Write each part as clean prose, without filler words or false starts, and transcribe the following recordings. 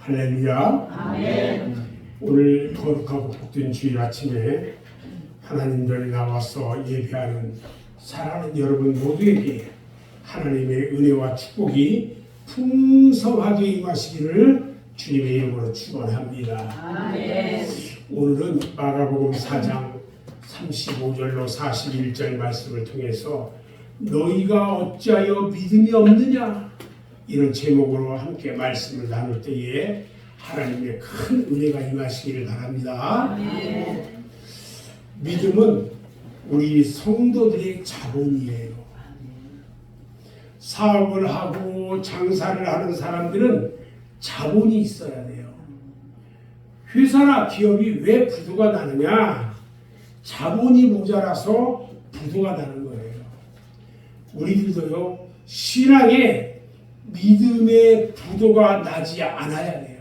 할렐루야. 아멘. 오늘 거룩하고 복된 주일 아침에 하나님들 나와서 예배하는 사랑하는 여러분 모두에게 하나님의 은혜와 축복이 풍성하게 임하시기를 주님의 이름으로 축원합니다. 아멘. 오늘은 마가복음 4장 35절로 41절 말씀을 통해서 너희가 어찌하여 믿음이 없느냐, 이런 제목으로 함께 말씀을 나눌 때에 하나님의 큰 은혜가 임하시기를 바랍니다. 아멘. 믿음은 우리 성도들의 자본이에요. 사업을 하고 장사를 하는 사람들은 자본이 있어야 돼요. 회사나 기업이 왜 부도가 나느냐? 자본이 모자라서 부도가 나는 거예요. 우리들도요, 신앙에 믿음의 부도가 나지 않아야 돼요.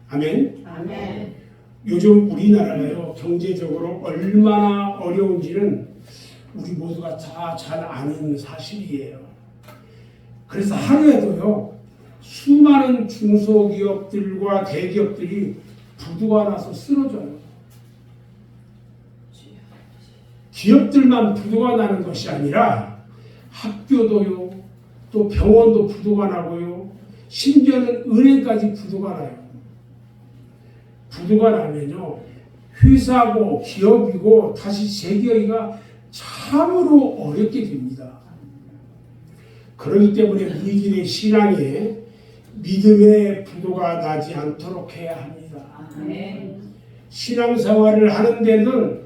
아멘. 아멘. 요즘 우리나라가요, 경제적으로 얼마나 어려운지는 우리 모두가 다 잘 아는 사실이에요. 그래서 하루에도요, 수많은 중소기업들과 대기업들이 부도가 나서 쓰러져요. 기업들만 부도가 나는 것이 아니라 학교도요, 또 병원도 부도가 나고요, 심지어는 은행까지 부도가 나요. 부도가 나면요, 회사고 기업이고 다시 재기하기가 참으로 어렵게 됩니다. 그렇기 때문에 우리들의 신앙에 믿음의 부도가 나지 않도록 해야 합니다. 아멘. 신앙생활을 하는 데는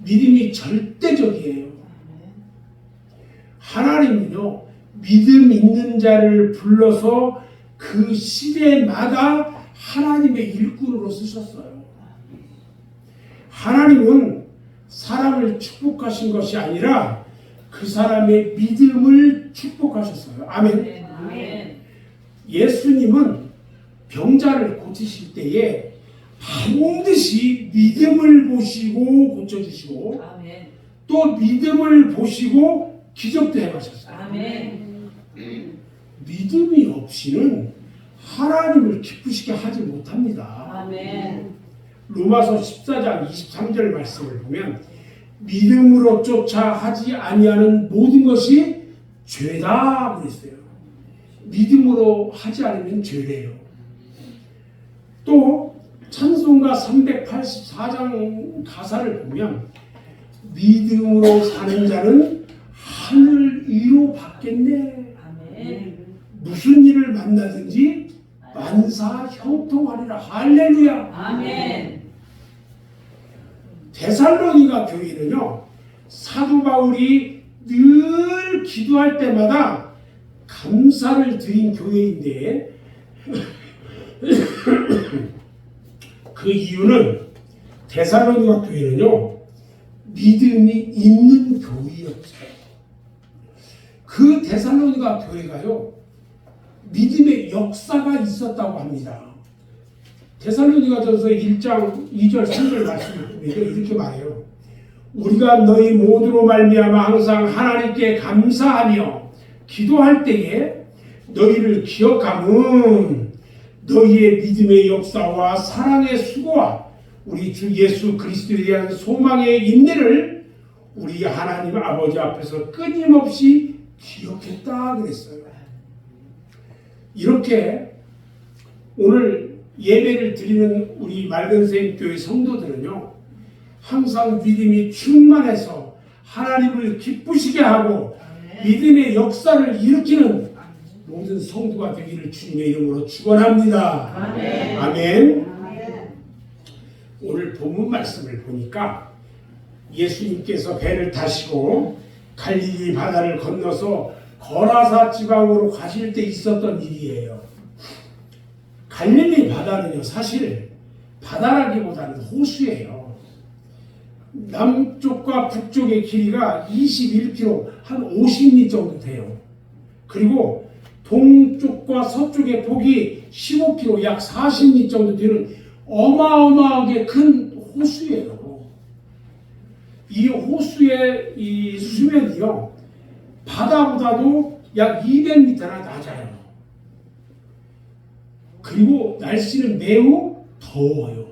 믿음이 절대적이에요. 하나님은요, 믿음 있는 자를 불러서 그 시대마다 하나님의 일꾼으로 쓰셨어요. 하나님은 사람을 축복하신 것이 아니라 그 사람의 믿음을 축복하셨어요. 아멘. 아멘. 예수님은 병자를 고치실 때에 반드시 믿음을 보시고 고쳐주시고, 아멘. 또 믿음을 보시고 기적도 해가셨어요. 아멘. 믿음이 없이는 하나님을 기쁘시게 하지 못합니다. 아멘. 로마서 14장 23절 말씀을 보면 믿음으로 쫓아 하지 아니하는 모든 것이 죄다 그랬어요. 믿음으로 하지 않으면 죄래요. 또 찬송가 384장 가사를 보면 믿음으로 사는 자는 하늘 위로 받겠네. 아멘. 무슨 일을 만나든지 만사 형통하리라. 할렐루야. 아멘. 데살로니가 교회는요, 사도 바울이 늘 기도할 때마다 감사를 드린 교회인데 그 이유는 데살로니가 교회는요, 믿음이 있는 교회였어요. 그 데살로니가 교회가요, 믿음의 역사가 있었다고 합니다. 데살로니가전서 1장 2절 3절 말씀을 보면 이렇게 말해요. 우리가 너희 모두로 말미암아 항상 하나님께 감사하며 기도할 때에 너희를 기억함은 너희의 믿음의 역사와 사랑의 수고와 우리 주 예수 그리스도에 대한 소망의 인내를 우리 하나님 아버지 앞에서 끊임없이 기억했다 그랬어요. 이렇게 오늘 예배를 드리는 우리 맑은생 교회 성도들은요, 항상 믿음이 충만해서 하나님을 기쁘시게 하고 믿음의 역사를 일으키는 모든 성도가 되기를 주님의 이름으로 축원합니다. 아멘. 아멘. 오늘 본문 말씀을 보니까 예수님께서 배를 타시고 갈릴리 바다를 건너서 거라사 지방으로 가실 때 있었던 일이에요. 갈릴리 바다는요, 사실 바다라기보다는 호수예요. 남쪽과 북쪽의 길이가 21km, 한 50리 정도 돼요. 그리고 동쪽과 서쪽의 폭이 15km, 약 40리 정도 되는 어마어마하게 큰 호수예요. 이 호수의 이 수면이요, 바다보다도 약 200m나 낮아요. 그리고 날씨는 매우 더워요.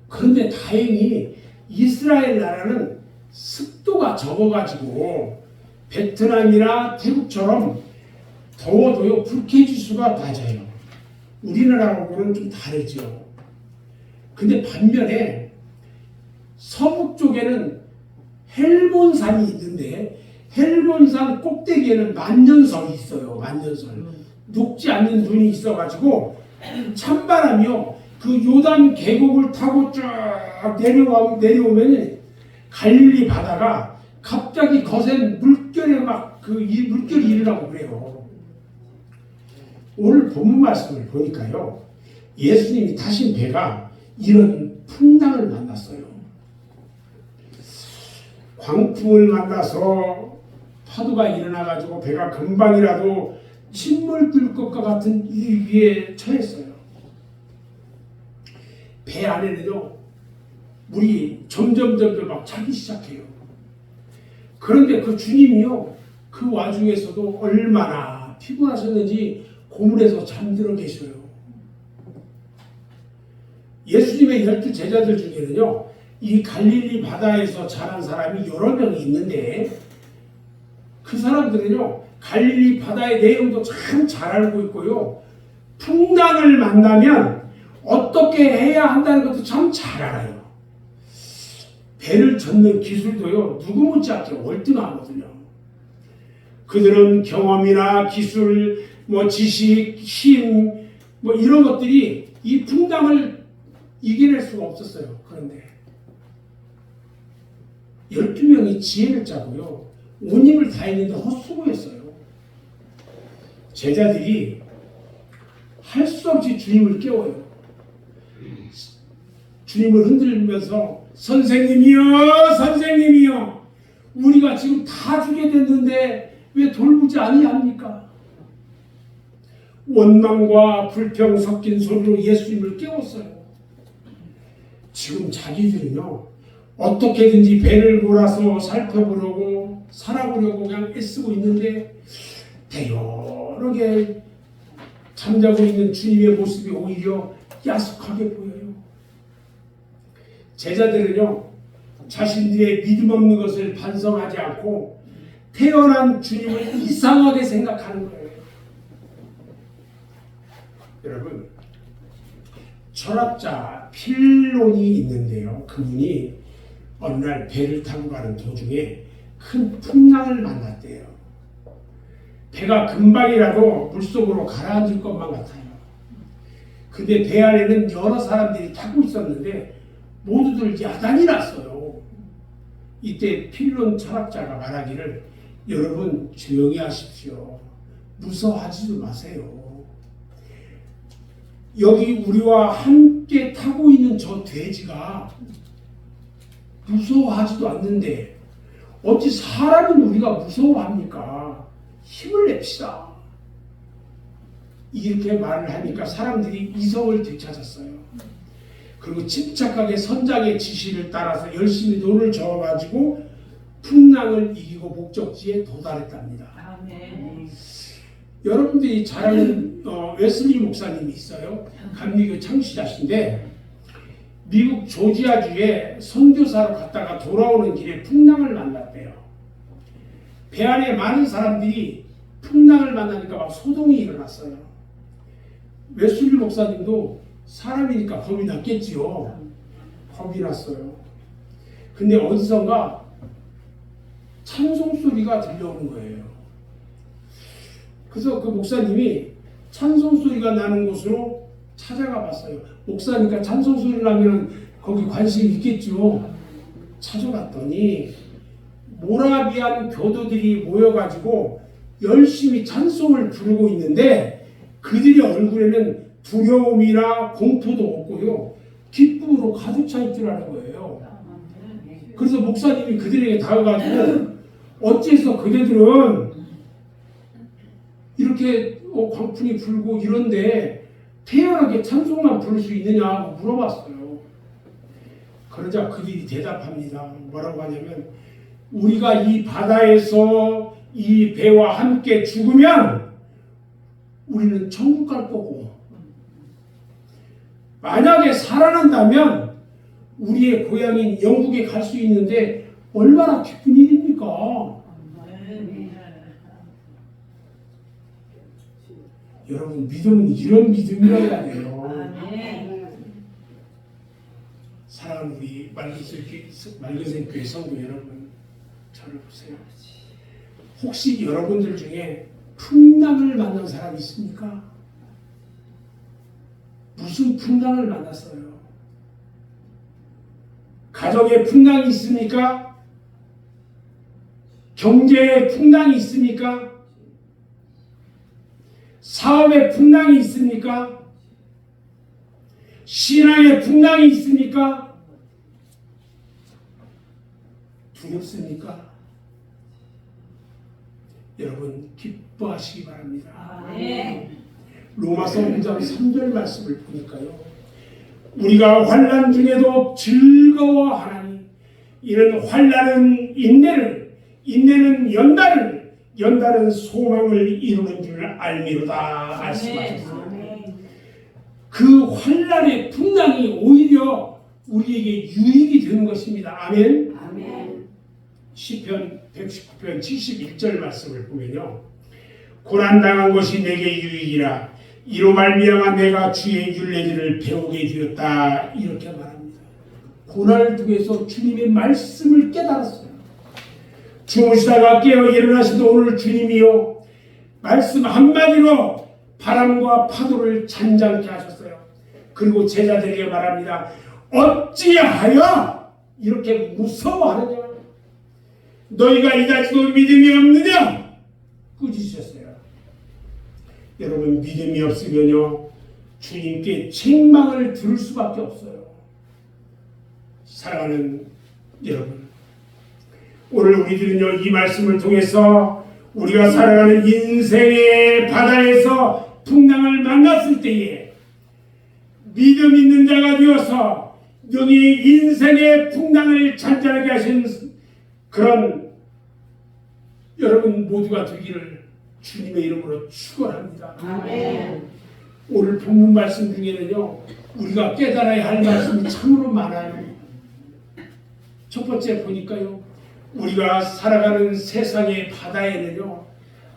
그런데 다행히 이스라엘 나라는 습도가 적어가지고 베트남이나 태국처럼 더워도요 불쾌지수가 낮아요. 우리나라하고는 좀 다르죠. 근데 반면에 서북 쪽에는 헬몬산이 있는데 헬몬산 꼭대기에는 만년설이 있어요. 만년설. 녹지 않는 눈이 있어가지고 찬바람이요. 그 요단 계곡을 타고 쫙 내려오면 갈릴리 바다가 갑자기 거센 물결에 막 이 물결이 일어나고 그래요. 오늘 본문 말씀을 보니까요. 예수님이 타신 배가 이런 풍랑을 만났어요. 광풍을 만나서 파도가 일어나가지고 배가 금방이라도 침몰 뜰 것과 같은 위기에 처했어요. 배 안에는요 물이 점점 막 차기 시작해요. 그런데 그 주님이요 그 와중에서도 얼마나 피곤하셨는지 고물에서 잠들어 계셔요. 예수님의 12 제자들 중에는요 이 갈릴리 바다에서 자란 사람이 여러 명이 있는데 그 사람들은요 갈릴리 바다의 내용도 참 잘 알고 있고요 풍랑을 만나면 어떻게 해야 한다는 것도 참 잘 알아요. 배를 젓는 기술도요 누구 못지않게 월등하거든요. 그들은 경험이나 기술, 지식, 힘, 이런 것들이 이 풍랑을 이겨낼 수가 없었어요. 그런데 12명이 지혜를 짜고요 온 힘을 다했는데 헛수고했어요. 제자들이 할 수 없이 주님을 깨워요. 주님을 흔들면서 선생님이여 우리가 지금 다 죽게 됐는데 왜 돌보지 아니합니까? 원망과 불평 섞인 소리로 예수님을 깨웠어요. 지금 자기들은요 어떻게든지 배를 몰아서 살펴보려고 살아보려고 그냥 애쓰고 있는데 대연하게 잠자고 있는 주님의 모습이 오히려 야속하게 보여요. 제자들은요 자신들의 믿음 없는 것을 반성하지 않고 태어난 주님을 이상하게 생각하는 거예요. 여러분 철학자 필론이 있는데요. 그분이 어느 날 배를 타고 가는 도중에 큰 풍랑을 만났대요. 배가 금방이라도 물속으로 가라앉을 것만 같아요. 근데 배 안에는 여러 사람들이 타고 있었는데 모두들 야단이 났어요. 이때 필론 철학자가 말하기를 여러분 조용히 하십시오. 무서워하지도 마세요. 여기 우리와 함께 타고 있는 저 돼지가 무서워하지도 않는데 어찌 사람은 우리가 무서워합니까? 힘을 냅시다. 이렇게 말을 하니까 사람들이 이성을 되찾았어요. 그리고 침착하게 선장의 지시를 따라서 열심히 노를 저어가지고 풍랑을 이기고 목적지에 도달했답니다. 아멘. 여러분들이 잘 아는 웨슬리 목사님이 있어요. 감리교 창시자신데 미국 조지아주에 선교사로 갔다가 돌아오는 길에 풍랑을 만났대요. 배 안에 많은 사람들이 풍랑을 만나니까 막 소동이 일어났어요. 웨슬리 목사님도 사람이니까 겁이 났겠지요. 겁이 났어요. 근데 어디선가 찬송 소리가 들려오는 거예요. 그래서 그 목사님이 찬송 소리가 나는 곳으로 찾아가 봤어요. 목사니까 찬송 소리 나면 거기 관심이 있겠죠. 찾아갔더니 모라비안 교도들이 모여가지고 열심히 찬송을 부르고 있는데 그들의 얼굴에는 두려움이나 공포도 없고요. 기쁨으로 가득 차 있더라는 거예요. 그래서 목사님이 그들에게 다가가지고 어째서 그대들은 이렇게 광풍이 불고 이런데 태연하게 찬송만 부를 수 있느냐고 물어봤어요. 그러자 그들이 대답합니다. 뭐라고 하냐면 우리가 이 바다에서 이 배와 함께 죽으면 우리는 천국 갈 거고 만약에 살아난다면 우리의 고향인 영국에 갈 수 있는데 얼마나 기쁜 일입니까? 여러분, 믿음은 이런 믿음이어야 돼요. 사랑하는 우리 말그센 교회 성도 여러분, 저를 보세요. 혹시 여러분들 중에 풍랑을 만난 사람 있습니까? 무슨 풍랑을 만났어요? 가정에 풍랑이 있습니까? 경제에 풍랑이 있습니까? 사업에 풍랑이 있습니까? 신앙에 풍랑이 있습니까? 두렵습니까? 여러분, 기뻐하시기 바랍니다. 로마서 5장 3절 말씀을 보니까요, 우리가 환난 중에도 즐거워하나니 이는 환난은 인내를, 인내는 연단을, 연단은 소망을 이루는 줄 알미로다 말씀하셨습니다. 그 환난의 풍랑이 오히려 우리에게 유익이 되는 것입니다. 아멘. 시편 119편 71절 말씀을 보면요, 고난당한 것이 내게 유익이라 이로 말미암아 내가 주의 율례들을 배우게 되었다, 이렇게 말합니다. 고난을 통해서 주님의 말씀을 깨달았어요. 주무시다가 깨어 일어나시도 오늘 주님이요 말씀 한마디로 바람과 파도를 잔잔케 하셨어요. 그리고 제자들에게 말합니다. 어찌하여 이렇게 무서워하느냐? 너희가 이다지도 믿음이 없느냐? 꾸짖으셨어요. 여러분, 믿음이 없으면요 주님께 책망을 들을 수밖에 없어요. 사랑하는 여러분, 오늘 우리들은요 이 말씀을 통해서 우리가 살아가는 인생의 바다에서 풍랑을 만났을 때에 믿음 있는 자가 되어서 너희 인생의 풍랑을 잔잔하게 하신 그런 여러분 모두가 되기를 주님의 이름으로 축원합니다. 오늘 본문 말씀 중에는요 우리가 깨달아야 할 말씀이 참으로 많아요. 첫 번째 보니까요, 우리가 살아가는 세상의 바다에는요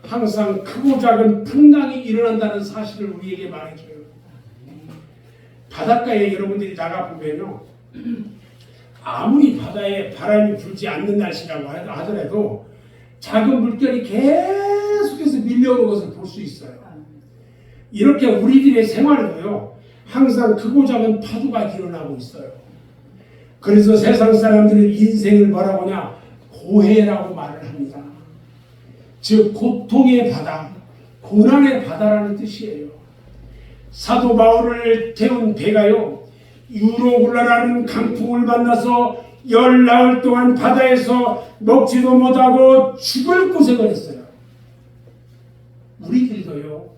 항상 크고 작은 풍랑이 일어난다는 사실을 우리에게 말해줘요. 바닷가에 여러분들이 나가보면요, 아무리 바다에 바람이 불지 않는 날씨라고 하더라도 작은 물결이 계속해서 밀려오는 것을 볼 수 있어요. 이렇게 우리들의 생활에도요 항상 크고 작은 파도가 일어나고 있어요. 그래서 세상 사람들은 인생을 뭐라고 하냐, 고해라고 말을 합니다. 즉 고통의 바다, 고난의 바다라는 뜻이에요. 사도 바울을 태운 배가요 유로굴라라는 강풍을 만나서 열나흘 동안 바다에서 먹지도 못하고 죽을 고생을 했어요. 우리들도요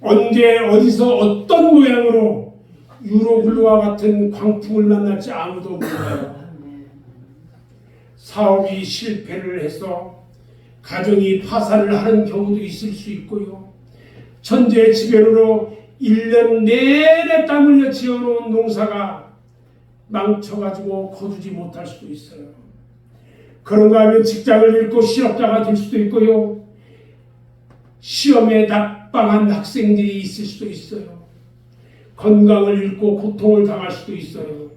언제 어디서 어떤 모양으로 유로굴라와 같은 광풍을 만날지 아무도 몰라요. 사업이 실패를 해서 가정이 파산을 하는 경우도 있을 수 있고요, 천재지변으로 1년 내내 땀 흘려 지어놓은 농사가 망쳐가지고 거두지 못할 수도 있어요. 그런가 하면 직장을 잃고 실업자가 될 수도 있고요, 시험에 낙방한 학생들이 있을 수도 있어요. 건강을 잃고 고통을 당할 수도 있어요.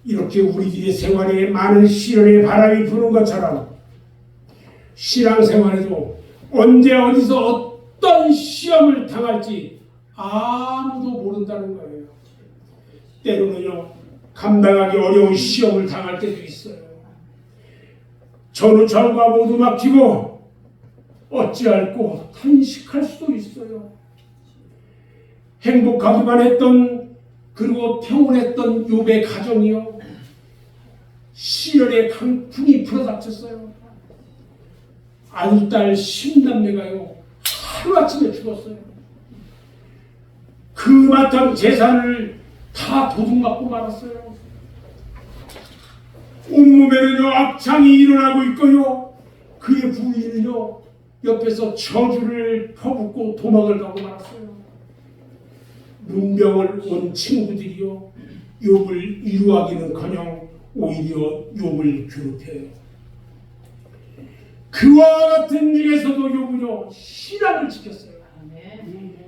이렇게 우리들의 생활에 많은 시련의 바람이 부는 것처럼 신앙생활에도 언제 어디서 어떤 시험을 당할지 아무도 모른다는 거예요. 때로는요 감당하기 어려운 시험을 당할 때도 있어요. 전우철과 모두 막히고 어찌할꼬 탄식할 수도 있어요. 행복하기만 했던 그리고 평온했던 욥의 가정이요 시련의 강풍이 불어닥쳤어요. 아들딸 10남매가요 하루아침에 죽었어요. 그 마땅 재산을 다 도둑맞고 말았어요. 온몸에는요 악창이 일어나고 있고요, 그의 부인은요 옆에서 저주를 퍼붓고 도망을 가고 말았어요. 문병을 온 친구들이요 욥을 위로하기는커녕 오히려 욥을 괴롭혀요. 그와 같은 중에서도 욥은요 신앙을 지켰어요.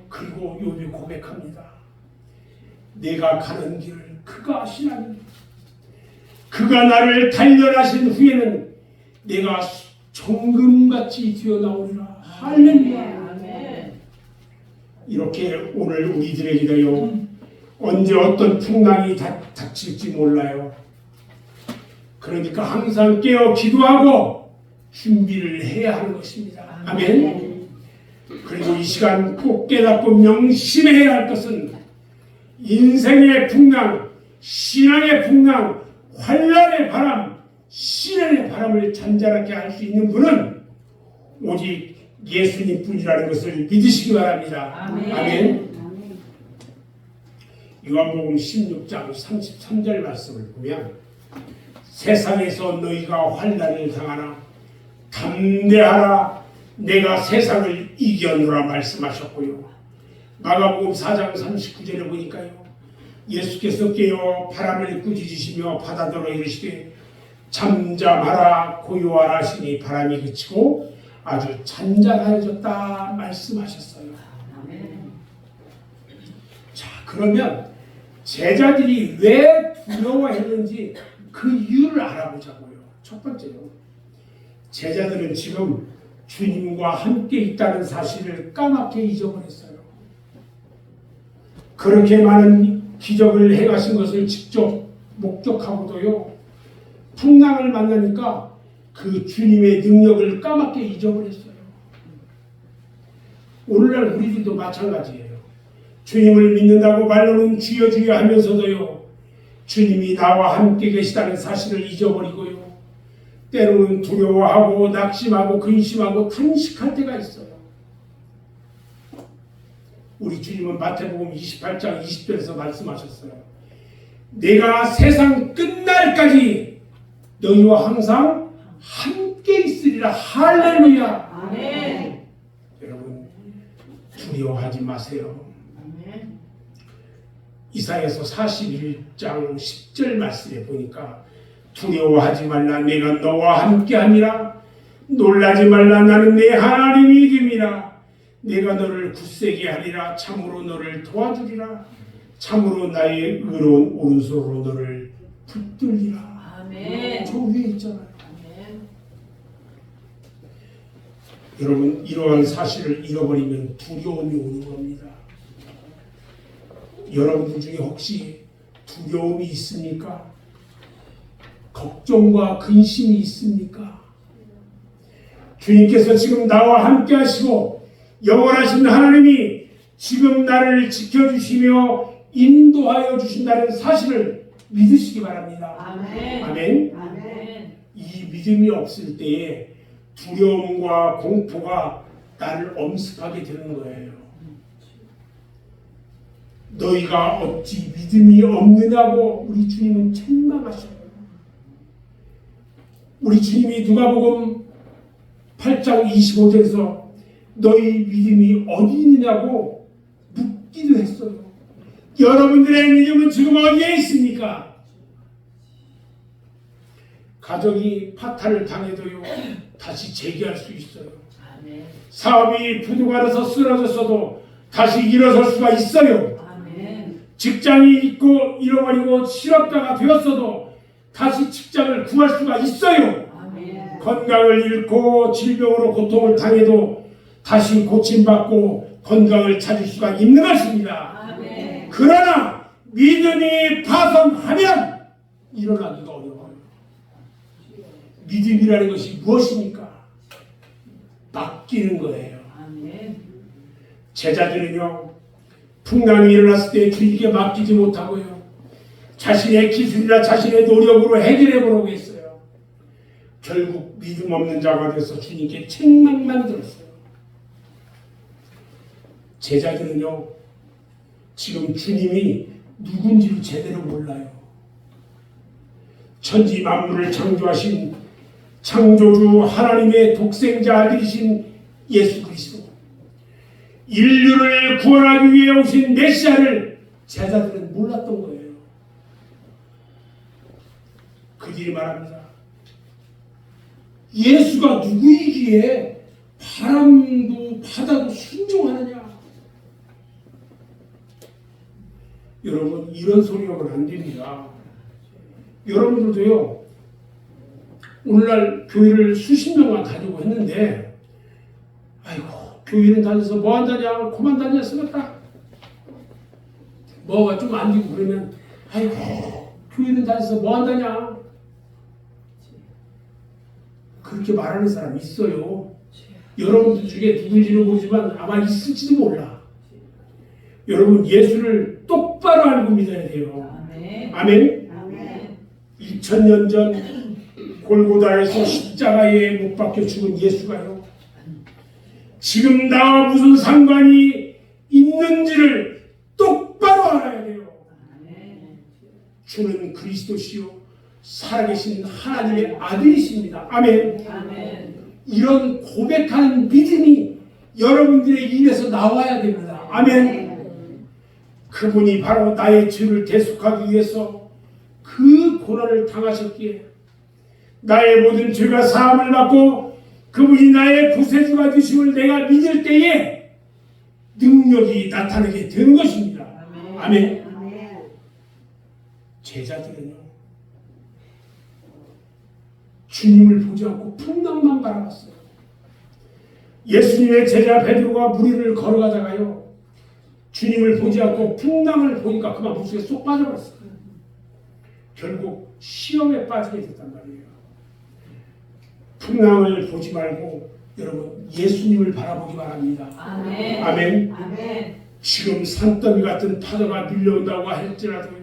그리고 욥이 고백합니다. 내가 가는 길을 그가 아시나니 그가 나를 단련하신 후에는 내가 정금같이 튀어나오리라. 할렐루야. 이렇게 오늘 우리들에게도요 언제 어떤 풍랑이 닥칠지 몰라요. 그러니까 항상 깨어 기도하고 준비를 해야 하는 것입니다. 아멘. 그리고 이 시간 꼭 깨닫고 명심해야 할 것은 인생의 풍랑, 신앙의 풍랑, 환란의 바람, 시련의 바람을 잔잔하게 할 수 있는 분은 오직 예수님뿐이라는 것을 믿으시기 바랍니다. 아멘. 요한복음 16장 33절 말씀을 보면 세상에서 너희가 환난을 당하나 담대하라 내가 세상을 이겨노라 말씀하셨고요. 마가복음 4장 39절에 보니까요 예수께서 깨어 바람을 꾸짖으시며 바다더러 이르시되 잠잠하라 고요하라 하시니 바람이 그치고 아주 잔잔해졌다 말씀하셨어요. 자, 그러면 제자들이 왜 두려워했는지 그 이유를 알아보자고요. 첫 번째로 제자들은 지금 주님과 함께 있다는 사실을 까맣게 잊어버렸어요. 그렇게 많은 기적을 행하신 것을 직접 목격하고도요 풍랑을 만나니까 그 주님의 능력을 까맣게 잊어버렸어요. 오늘날 우리들도 마찬가지예요. 주님을 믿는다고 말로는 주여 주여 하면서도요 주님이 나와 함께 계시다는 사실을 잊어버리고요 때로는 두려워하고 낙심하고 근심하고 탄식할 때가 있어요. 우리 주님은 마태복음 28장 20절에서 말씀하셨어요. 내가 세상 끝날까지 너희와 항상 함께 있으리라. 할렐루야. 아멘. 여러분 두려워하지 마세요. 아멘. 이사야서 41장 10절 말씀에 보니까 두려워하지 말라 내가 너와 함께함이라 놀라지 말라 나는 내 하나님이 됨이라 내가 너를 굳세게 하리라 참으로 너를 도와주리라 참으로 나의 의로운 오른손으로 너를 붙들리라. 아멘. 저 위에 있잖아요. 아멘. 여러분 이러한 사실을 잃어버리면 두려움이 오는 겁니다. 여러분들 중에 혹시 두려움이 있습니까? 걱정과 근심이 있습니까? 주님께서 지금 나와 함께 하시고 영원하신 하나님이 지금 나를 지켜주시며 인도하여 주신다는 사실을 믿으시기 바랍니다. 아멘. 아멘. 아멘. 이 믿음이 없을 때에 두려움과 공포가 나를 엄습하게 되는 거예요. 너희가 어찌 믿음이 없느냐고 우리 주님은 책망하셔요. 우리 주님이 누가복음 8장 25절에서 너희 믿음이 어디 있느냐고 묻기도 했어요. 여러분들의 믿음은 지금 어디에 있습니까? 가정이 파탄을 당해도요 다시 재기할 수 있어요. 아멘. 사업이 부도가 쓰러졌어도 다시 일어설 수가 있어요. 아멘. 직장이 있고 잃어버리고 실업자가 되었어도 다시 직장을 구할 수가 있어요. 아멘. 건강을 잃고 질병으로 고통을 당해도 다시 고침받고 건강을 찾을 수가 있는 것입니다. 아멘. 그러나 믿음이 파손하면 일어나기가 어려워요. 믿음이라는 것이 무엇입니까? 맡기는 거예요. 아멘. 제자들은요 풍랑이 일어났을 때 주님께 맡기지 못하고요 자신의 기술이나 자신의 노력으로 해결해 보려고 했어요. 결국 믿음 없는 자가 돼서 주님께 책망만 들었어요. 제자들은요 지금 주님이 누군지를 제대로 몰라요. 천지 만물을 창조하신 창조주 하나님의 독생자 아들이신 예수 그리스도 인류를 구원하기 위해 오신 메시아를 제자들은 몰랐던 거예요. 그들이 말합니다. 예수가 누구이기에 바람도 바다도 순종하느냐? 여러분, 이런 소리 하면 안 됩니다. 여러분들도요, 오늘날 교회를 수십 명만 다니고 했는데, 아이고, 교회는 다녀서 뭐 한다냐? 그만 다녔으겠다. 뭐가 좀 안 되고 그러면, 아이고, 교회는 다녀서 뭐 한다냐? 그렇게 말하는 사람이 있어요. 여러분들 중에 누군지는 모르지만 아마 있을지도 몰라. 여러분, 예수를 똑바로 알고 믿어야 돼요. 아멘. 아멘. 아멘. 2000년 전 골고다에서 십자가에 못 박혀 죽은 예수가요, 지금 나와 무슨 상관이 있는지를 똑바로 알아야 돼요. 아멘. 주는 그리스도시요 살아계신 하나님의 아들이십니다. 아멘. 아멘. 이런 고백하는 믿음이 여러분들의 입에서 나와야 됩니다. 아멘. 그분이 바로 나의 죄를 대속하기 위해서 그 고난을 당하셨기에 나의 모든 죄가 사함을 받고 그분이 나의 구세주가 되심을 내가 믿을 때에 능력이 나타나게 되는 것입니다. 아멘. 제자들은요, 주님을 보지 않고 풍랑만 바라봤어요. 예수님의 제자 베드로가 물 위를 걸어가다가요, 주님을 보지 않고 풍랑을 보니까 그만 물속에 쏙 빠져버렸어요. 결국 시험에 빠지게 됐단 말이에요. 풍랑을 보지 말고 여러분 예수님을 바라보기 바랍니다. 아멘. 아멘. 아멘. 지금 산더미 같은 파도가 밀려온다고 할지라도요,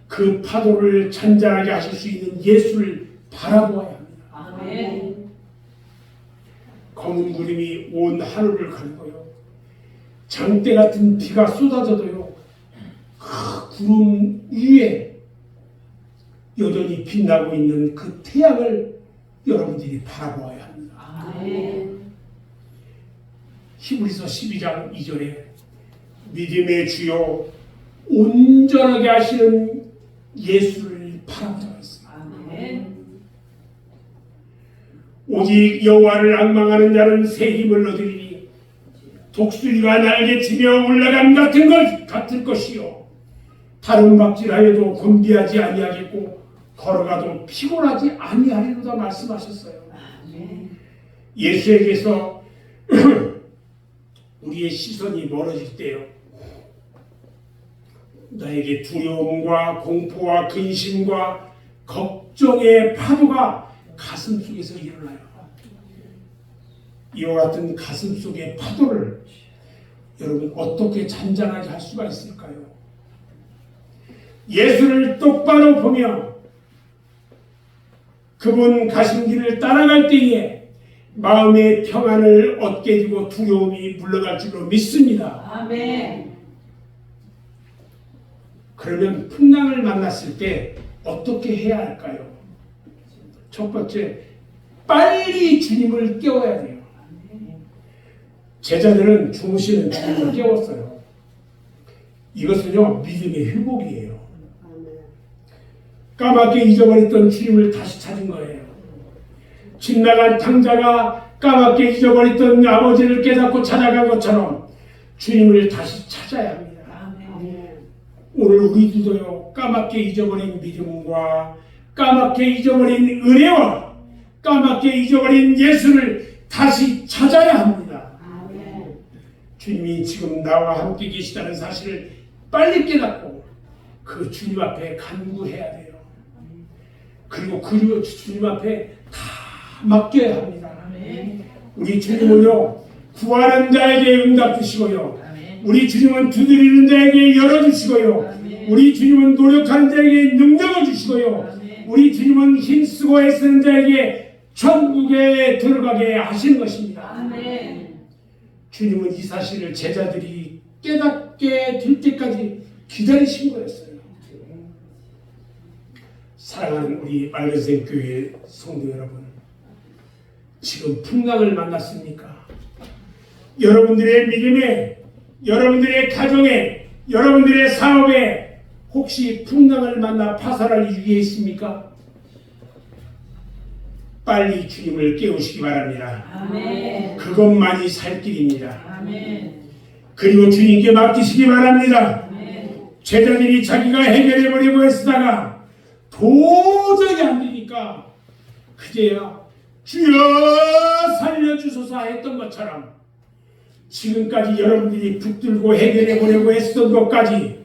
그 파도를 잔잔하게 하실 수 있는 예수를 바라보아야 합니다. 아멘. 검은 구름이 온 하늘을 가리고요, 장대 같은 비가 쏟아져도요, 그 구름 위에 여전히 빛나고 있는 그 태양을 여러분들이 바라보아야 합니다. 아멘. 히브리서 12장 2절에 믿음의 주요 온전하게 하시는 예수를 바라보자고 했습니다. 아멘. 오직 여호와를 앙망하는 자는 새 힘을 얻으리니 독수리가 날개치며 올라감 같을 것이요 다른 박질하여도 곤비하지 아니하겠고 걸어가도 피곤하지 아니하리로다 말씀하셨어요. 아멘. 예수에게서 우리의 시선이 멀어질 때요, 나에게 두려움과 공포와 근심과 걱정의 파도가 가슴 속에서 일어나요. 이와 같은 가슴 속의 파도를 여러분 어떻게 잔잔하게 할 수가 있을까요? 예수를 똑바로 보며 그분 가신 길을 따라갈 때에 마음의 평안을 얻게 되고 두려움이 물러갈 줄로 믿습니다. 아멘. 그러면 풍랑을 만났을 때 어떻게 해야 할까요? 첫 번째, 빨리 주님을 깨워야 돼요. 제자들은 주무시는 주님을 깨웠어요. 이것은요, 믿음의 회복이에요. 까맣게 잊어버렸던 주님을 다시 찾은 거예요. 집 나간 탕자가 까맣게 잊어버렸던 아버지를 깨닫고 찾아간 것처럼 주님을 다시 찾아야 합니다. 아멘. 오늘 우리들도요, 까맣게 잊어버린 믿음과 까맣게 잊어버린 은혜와 까맣게 잊어버린 예수를 다시 찾아야 합니다. 아멘. 주님이 지금 나와 함께 계시다는 사실을 빨리 깨닫고 그 주님 앞에 간구해야 돼요. 그리고 그 주님 앞에 다 맡겨야 합니다. 아멘. 우리 주님은요, 구하는 자에게 응답 주시고요, 아멘. 우리 주님은 두드리는 자에게 열어주시고요, 아멘. 우리 주님은 노력하는 자에게 능력을 주시고요, 아멘. 우리 주님은 힘쓰고 애쓰는 자에게 천국에 들어가게 하시는 것입니다. 아멘. 주님은 이 사실을 제자들이 깨닫게 될 때까지 기다리신 거였어요. 사랑하는 우리 맑은생 교회 성도 여러분, 지금 풍랑을 만났습니까? 여러분들의 믿음에, 여러분들의 가정에, 여러분들의 사업에 혹시 풍랑을 만나 파산할 위기에 있습니까? 빨리 주님을 깨우시기 바랍니다. 아멘. 그것만이 살 길입니다. 아멘. 그리고 주님께 맡기시기 바랍니다. 아멘. 제자들이 자기가 해결해보려고 했다가 도저히 안 되니까 그제야 주여 살려주소서 했던 것처럼 지금까지 여러분들이 붙들고 해결해보려고 했던 것까지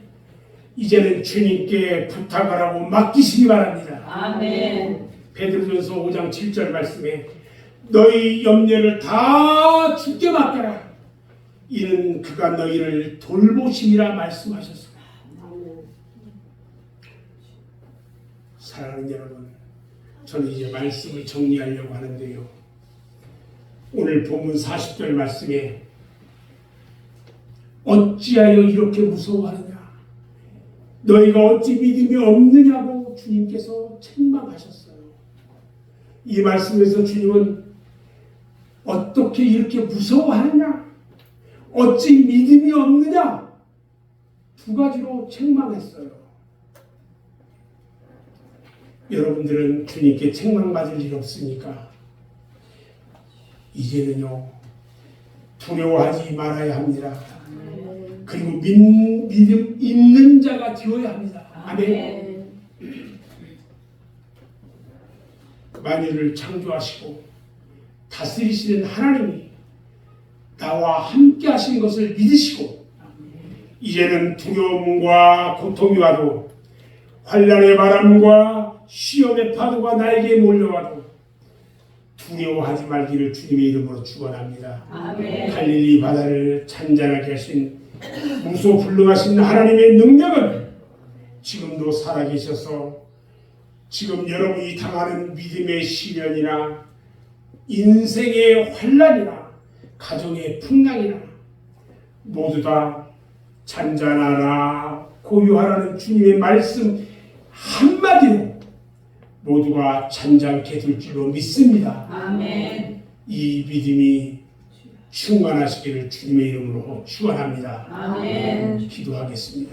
이제는 주님께 부탁하라고 맡기시기 바랍니다. 아멘. 베드로전서 5장 7절 말씀에 너희 염려를 다 주께 맡겨라. 이는 그가 너희를 돌보심이라 말씀하셨습니다. 사랑하는 여러분, 저는 이제 말씀을 정리하려고 하는데요. 오늘 본문 40절 말씀에 어찌하여 이렇게 무서워하느냐? 너희가 어찌 믿음이 없느냐고 주님께서 책망하셨어요. 이 말씀에서 주님은 어떻게 이렇게 무서워하느냐? 어찌 믿음이 없느냐? 두 가지로 책망했어요. 여러분들은 주님께 책망받을 일 없습니까? 이제는요, 두려워하지 말아야 합니다. 그리고 믿음 있는 자가 되어야 합니다. 아멘. 만유를 창조하시고 다스리시는 하나님이 나와 함께 하신 것을 믿으시고 이제는 두려움과 고통이 와도 환난의 바람과 시험의 파도가 나에게 몰려와도 두려워하지 말기를 주님의 이름으로 축원합니다. 아멘. 갈릴리 바다를 잔잔하게 하신 무소불능하신 하나님의 능력은 지금도 살아계셔서 지금 여러분이 당하는 믿음의 시련이나 인생의 환난이나 가정의 풍랑이나 모두 다 잔잔하라 고요하라는 주님의 말씀 한마디로 모두가 잔잔케 될 줄로 믿습니다. 아멘. 이 믿음이 충만하시기를 주님의 이름으로 축원합니다. 아멘. 기도하겠습니다.